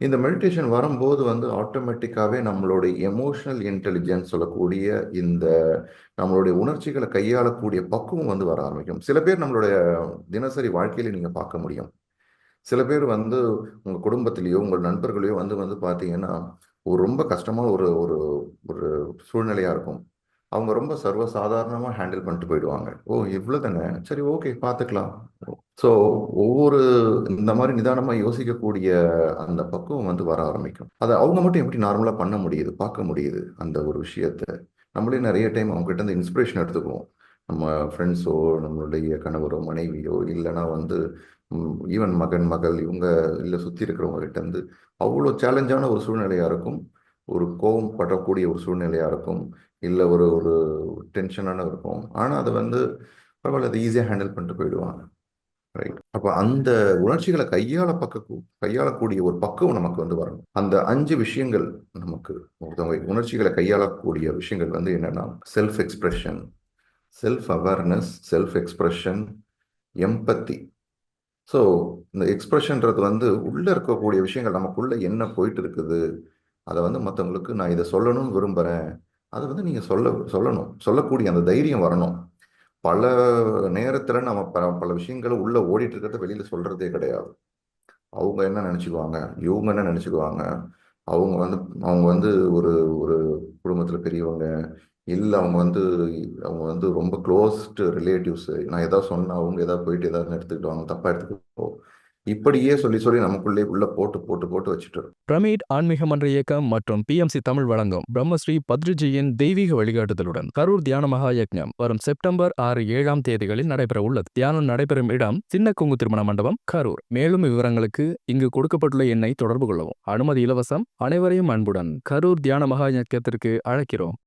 இந்த மெடிடேஷன் வரும்போது வந்து ஆட்டோமேட்டிக்காவே நம்மளுடைய எமோஷனல் இன்டெலிஜென்ஸ் சொல்லக்கூடிய இந்த நம்மளுடைய உணர்ச்சிகளை கையாளக்கூடிய பக்குவம் வந்து வர ஆரம்பிக்கும். சில பேர் நம்மளுடைய தினசரி வாழ்க்கையில நீங்க பார்க்க முடியும். சில பேர் வந்து உங்க குடும்பத்திலேயோ உங்கள் நண்பர்களையோ வந்து வந்து பார்த்தீங்கன்னா ஒரு ரொம்ப கஷ்டமான ஒரு ஒரு ஒரு சூழ்நிலையா இருக்கும். அவங்க ரொம்ப சர்வசாதாரணமா ஹேண்டில் பண்ணிட்டு போயிடுவாங்க. ஓ இவ்வளவு தானே, சரி ஓகே பார்த்துக்கலாம். ஸோ ஒவ்வொரு இந்த மாதிரி நிதானமா யோசிக்கக்கூடிய அந்த பக்குவம் வந்து வர ஆரம்பிக்கும். அதை அவங்க மட்டும் எப்படி நார்மலா பண்ண முடியுது, பார்க்க முடியுது அந்த ஒரு விஷயத்த. நம்மளே நிறைய டைம் அவங்க கிட்ட இருந்து இன்ஸ்பிரேஷன் எடுத்துக்குவோம். நம்ம ஃப்ரெண்ட்ஸோ, நம்மளுடைய கணவரோ மனைவியோ, இல்லைன்னா வந்து ஈவன் மகன் மகள் இவங்க இல்லை சுற்றி இருக்கிறவங்க கிட்ட இருந்து அவ்வளோ சேலஞ்சான ஒரு சூழ்நிலையாக இருக்கும். ஒரு கோபம் படக்கூடிய ஒரு சூழ்நிலையாக இருக்கும். இல்லை ஒரு ஒரு டென்ஷனான இருக்கும். ஆனால் அதை வந்து பரவாயில்ல, அதை ஈஸியாக ஹேண்டில் பண்ணிட்டு போயிடுவாங்க. ரைட். அப்போ அந்த உணர்ச்சிகளை கையாளக்கூடிய ஒரு பக்குவம் நமக்கு வந்து வரணும். அந்த 5 விஷயங்கள் நமக்கு ஒருத்தவங்க உணர்ச்சிகளை கையாளக்கூடிய விஷயங்கள் வந்து என்னன்னா self expression, self awareness, self expression, empathy. So இந்த எக்ஸ்பிரஷன்றது வந்து உள்ள இருக்கக்கூடிய விஷயங்கள், நமக்குள்ள என்ன போயிட்டு இருக்குது, அதை வந்து மற்றவங்களுக்கு நான் இதை சொல்லணும்னு விரும்புகிறேன். அதை வந்து நீங்கள் சொல்லணும், சொல்லக்கூடிய அந்த தைரியம் வரணும். பல நேரத்தில் நம்ம பல விஷயங்களை உள்ள ஓடிட்டு இருக்கிறத வெளியில் சொல்றதே கிடையாது. அவங்க என்ன நினச்சிக்குவாங்க, இவங்க என்ன நினச்சிக்குவாங்க, அவங்க வந்து அவங்க வந்து ஒரு ஒரு குடும்பத்தில் பெரியவங்க, இல்லை அவங்க வந்து ரொம்ப க்ளோஸ்டு ரிலேட்டிவ்ஸு. நான் எதாவது சொன்னால் அவங்க எதாவது போயிட்டு எதாவது எடுத்துக்கிட்டு தப்பாக எடுத்துக்கிட்டோ, இப்படியே சொல்லி சொல்லி நமக்குள்ளே உள்ள போட்டு போட்டு போட்டு வச்சுட்டு இருக்கோம். பிரமிட் ஆன்மீக மன்ற இயக்கம் மற்றும் PMC தமிழ் வழங்கும் பிரம்மஸ்ரீ பத்ரிஜியின் தெய்வீக வழிகாட்டுதலுடன் கரூர் தியான மகா யக்ஞம் வரும் செப்டம்பர் 6, 7ஆம் தேதிகளில் நடைபெற உள்ளது. தியானம் நடைபெறும் இடம் சின்ன கொங்கு திருமண மண்டபம், கரூர். மேலும் விவரங்களுக்கு இங்கு கொடுக்கப்பட்டுள்ள எண்ணை தொடர்பு கொள்ளவும். அனுமதி இலவசம். அனைவரையும் அன்புடன் கரூர் தியான மகா யக்ஞத்திற்கு அழைக்கிறோம்.